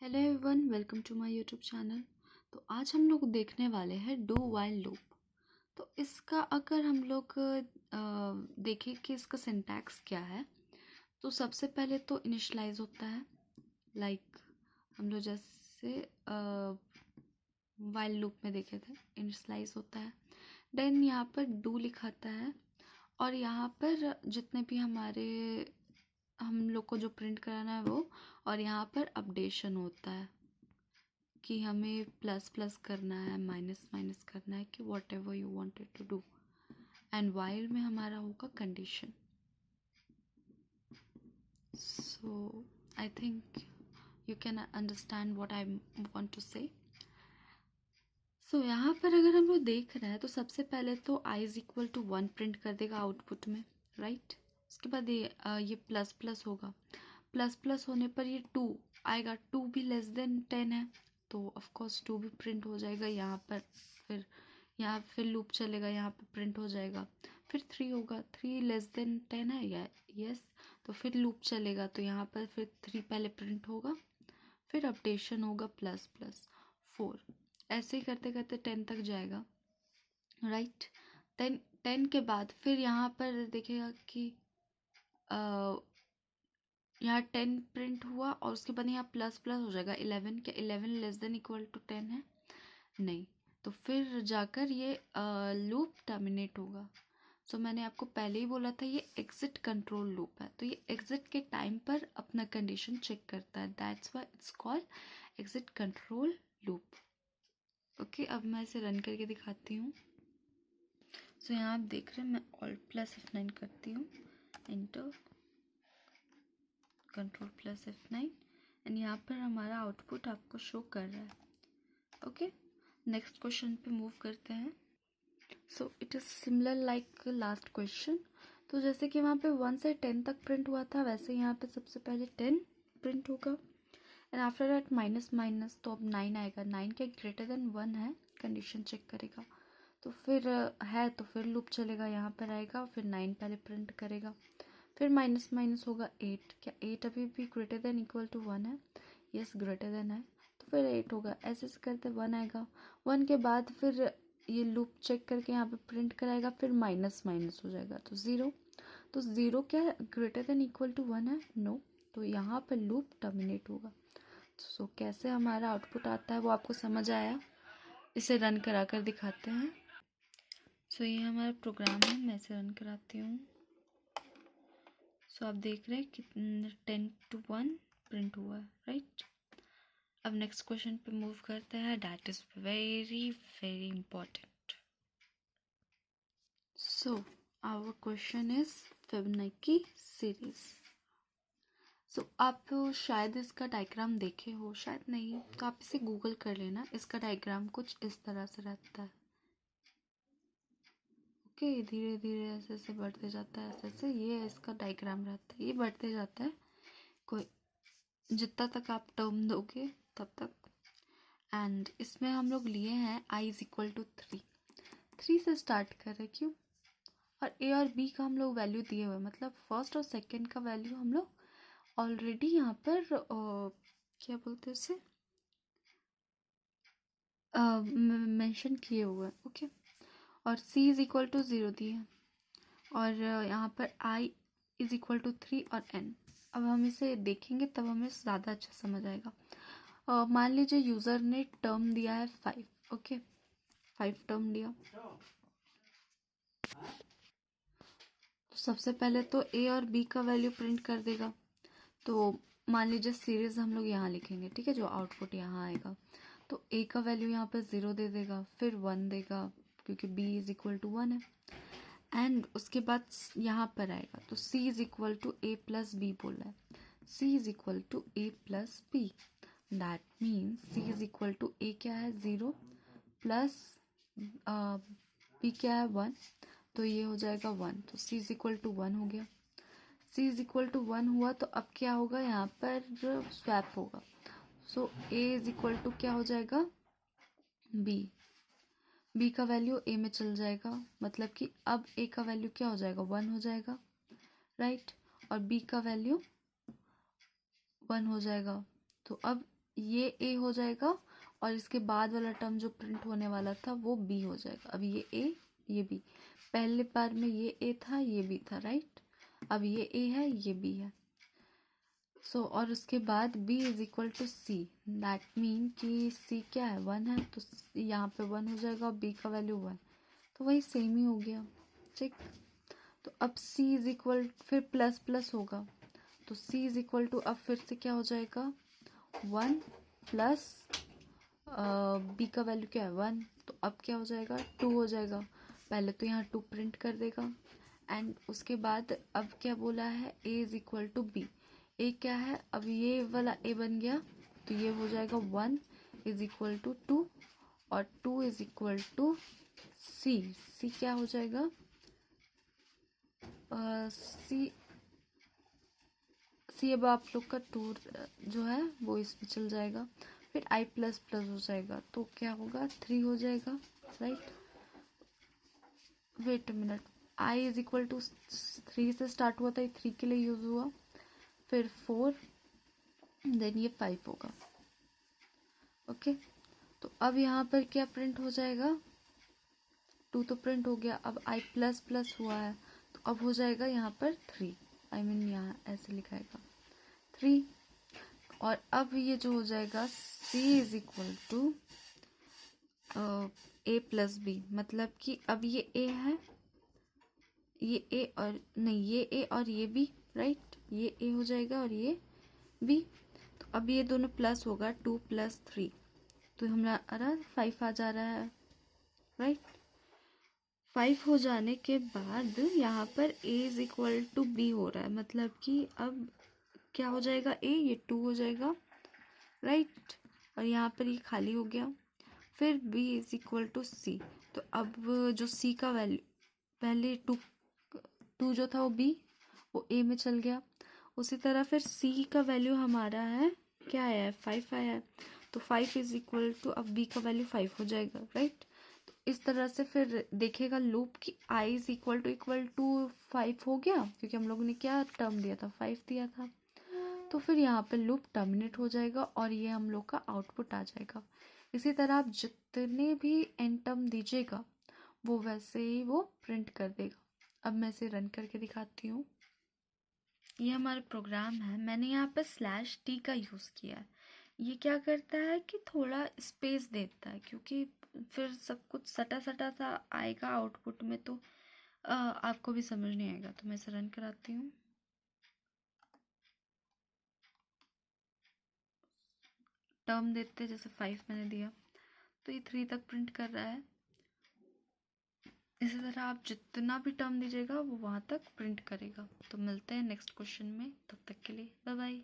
Hello everyone, welcome to my YouTube channel. तो आज हम लोग देखने वाले हैं डू वाइल लूप। तो इसका अगर हम लोग देखें कि इसका सिंटैक्स क्या है, तो सबसे पहले तो इनिशियलाइज होता है। लाइक हम लोग जैसे वाइल लूप में देखे थे, इनिशियलाइज होता है। देन यहाँ पर डू लिखाता है और यहाँ पर जितने भी हम लोग को जो प्रिंट कराना है वो, और यहाँ पर अपडेशन होता है कि हमें प्लस प्लस करना है, माइनस माइनस करना है, कि whatever you wanted to do. And while में हमारा होगा condition. So I think you can understand what I want to say. So यहाँ पर अगर हम लोग देख रहे हैं तो सबसे पहले तो i is equal to 1 print कर देगा आउटपुट में, राइट। उसके बाद ये प्लस प्लस होगा। प्लस प्लस होने पर ये 2 आएगा। 2 भी लेस देन 10 है तो ऑफ कोर्स 2 भी प्रिंट हो जाएगा यहाँ पर। फिर यहाँ फिर लूप चलेगा, यहाँ पर प्रिंट हो जाएगा। फिर 3 होगा, 3 लेस देन 10 है या यस, तो फिर लूप चलेगा तो यहाँ पर फिर 3 पहले प्रिंट होगा। फिर अपडेशन होगा प्लस प्लस 4, ऐसे ही करते करते 10 तक जाएगा, राइट। 10 के बाद फिर यहाँ पर देखेगा कि यहाँ 10 प्रिंट हुआ और उसके बाद यहाँ प्लस प्लस हो जाएगा 11। क्या 11 लेस देन इक्वल टू 10 है? नहीं। तो फिर जाकर ये लूप टर्मिनेट होगा। सो मैंने आपको पहले ही बोला था ये एग्जिट कंट्रोल लूप है, तो ये एग्जिट के टाइम पर अपना कंडीशन चेक करता है। That's why it's called exit control loop. Okay, अब मैं इसे रन करके दिखाती हूँ। सो यहाँ आप देख रहे हैं, मैं ऑल्ट प्लस F9 करती हूँ, enter, control plus F9, and यहाँ पर हमारा आउटपुट आपको शो कर रहा है। ओके, नेक्स्ट क्वेश्चन पे मूव करते हैं। So it is similar like last question. तो जैसे कि वहाँ पे 1 से 10 तक प्रिंट हुआ था, वैसे यहाँ पे सबसे पहले 10 प्रिंट होगा and after that minus minus, तो अब 9 आएगा। 9 के ग्रेटर देन 1 है, कंडीशन चेक करेगा। तो फिर है तो फिर लूप चलेगा, यहाँ पर आएगा, फिर 9 पहले प्रिंट करेगा। फिर माइनस माइनस होगा 8। क्या 8 अभी भी ग्रेटर देन इक्वल टू 1 है? यस, ग्रेटर देन है, तो फिर 8 होगा। ऐसे ऐसे करते 1 आएगा। 1 के बाद फिर ये लूप चेक करके यहाँ पे प्रिंट कराएगा, फिर माइनस माइनस हो जाएगा तो 0। तो 0 क्या है, ग्रेटर देन इक्वल टू 1 है? नो। तो यहाँ पर लूप टर्मिनेट होगा। सो कैसे हमारा आउटपुट आता है वो आपको समझ आया। इसे रन करा कर दिखाते हैं। सो ये हमारा प्रोग्राम है, मैं इसे रन कराती हूँ। सो आप देख रहे हैं कि 10 to 1 प्रिंट हुआ है, राइट। अब नेक्स्ट क्वेश्चन पे मूव करते हैं। That is very very important. So our question is Fibonacci series. सो आप शायद इसका डायग्राम देखे हो, शायद नहीं, तो आप इसे गूगल कर लेना। इसका डायग्राम कुछ इस तरह से रहता है। ओके, धीरे धीरे ऐसे ऐसे बढ़ते जाता है, ऐसे ऐसे ये इसका डायग्राम रहता है। ये बढ़ते जाता है, कोई जितना तक आप टर्म दोगे तब तक। एंड इसमें हम लोग लिए हैं i इज इक्वल टू 3 से स्टार्ट कर रहे, क्यों? और a और b का हम लोग वैल्यू दिए हुए, मतलब फर्स्ट और सेकंड का वैल्यू हम लोग ऑलरेडी यहाँ पर क्या बोलते हैं उसे, मेंशन किए हुए हैं। ओके, और c इज इक्वल टू 0 दिए, और यहाँ पर i इज इक्वल टू 3 और n। अब हम इसे देखेंगे तब हमें ज़्यादा अच्छा समझ आएगा। मान लीजिए यूज़र ने टर्म दिया है 5। ओके, 5 टर्म दिया। तो सबसे पहले तो a और b का वैल्यू प्रिंट कर देगा। तो मान लीजिए सीरीज हम लोग यहाँ लिखेंगे, ठीक है, जो आउटपुट यहाँ आएगा। तो a का वैल्यू यहाँ पर 0 दे देगा, फिर 1 देगा क्योंकि b इज इक्वल टू 1 है। एंड उसके बाद यहाँ पर आएगा तो c is equal to A plus B बोल रहा है। c is equal to A plus B, that means c is equal to a क्या है 0 प्लस b क्या है 1, तो ये हो जाएगा 1। तो c इज इक्वल टू 1 हो गया। c इज इक्वल टू 1 हुआ तो अब क्या होगा, यहाँ पर स्वैप होगा। सो a इज इक्वल टू क्या हो जाएगा, b का वैल्यू a में चल जाएगा, मतलब कि अब a का वैल्यू क्या हो जाएगा, 1 हो जाएगा, राइट। और b का वैल्यू 1 हो जाएगा। तो अब ये ए हो जाएगा और इसके बाद वाला टर्म जो प्रिंट होने वाला था वो बी हो जाएगा। अब ये ए ये बी, पहले बार में ये ए था ये बी था, राइट। अब ये ए है ये बी है। सो और उसके बाद b is equal to C, that mean कि c क्या है 1 है, तो यहाँ पे 1 हो जाएगा और b का वैल्यू 1, तो वही सेम ही हो गया, ठीक। तो अब c इज इक्वल फिर प्लस प्लस होगा, तो c इज इक्वल टू अब फिर से क्या हो जाएगा 1 प्लस b का वैल्यू क्या है 1, तो अब क्या हो जाएगा 2 हो जाएगा। पहले तो यहाँ 2 प्रिंट कर देगा एंड उसके बाद अब क्या बोला है a is equal to B. A क्या है, अब ये वाला ए बन गया तो ये हो जाएगा 1 इज इक्वल टू 2 और 2 इज इक्वल टू सी। सी क्या हो जाएगा सी सी अब आप लोग का 2 जो है वो इसमें चल जाएगा, फिर i प्लस प्लस हो जाएगा तो क्या होगा 3 हो जाएगा, right. Wait a minute, i is equal to 3 से स्टार्ट हुआ था, ये 3 के लिए यूज हुआ, फिर 4 देन ये 5 होगा, ओके। तो अब यहाँ पर क्या प्रिंट हो जाएगा 2 तो प्रिंट हो गया, अब i प्लस प्लस हुआ है तो अब हो जाएगा यहाँ पर 3, आई मीन यहाँ ऐसे लिखाएगा 3। और अब ये जो हो जाएगा c is equal to a plus B, मतलब कि अब ये a है ये a और नहीं ये a और ये b, राइट, ये a हो जाएगा और ये b, तो अब ये दोनों प्लस होगा 2 प्लस 3 तो हमारा 5 आ जा रहा है, राइट। 5 हो जाने के बाद यहाँ पर a is equal to B हो रहा है, मतलब कि अब क्या हो जाएगा a ये 2 हो जाएगा, राइट, और यहाँ पर ये खाली हो गया, फिर b इज इक्वल टू सी, तो अब जो c का वैल्यू पहले 2 जो था वो b वो a में चल गया, उसी तरह फिर c का वैल्यू हमारा है क्या आया है 5 आया है, तो 5 इज इक्वल टू अब b का वैल्यू 5 हो जाएगा, राइट। तो इस तरह से फिर देखेगा लूप कि i इज इक्वल टू 5 हो गया, क्योंकि हम लोगों ने क्या टर्म दिया था 5 दिया था, तो फिर यहाँ पे लूप टर्मिनेट हो जाएगा और ये हम लोग का आउटपुट आ जाएगा। इसी तरह आप जितने भी एन टर्म दीजिएगा वो वैसे ही वो प्रिंट कर देगा। अब मैं इसे रन करके दिखाती हूँ। ये हमारा प्रोग्राम है, मैंने यहाँ पे /t का यूज़ किया है। ये क्या करता है कि थोड़ा स्पेस देता है, क्योंकि फिर सब कुछ सटा सटा सा आएगा आउटपुट में, तो आपको भी समझ नहीं आएगा। तो मैं इसे रन कराती हूँ। टर्म देते हैं, जैसे 5 मैंने दिया तो ये 3 तक प्रिंट कर रहा है। इसी तरह आप जितना भी टर्म दीजिएगा वो वहाँ तक प्रिंट करेगा। तो मिलते हैं नेक्स्ट क्वेश्चन में, तब तक के लिए बाय बाय।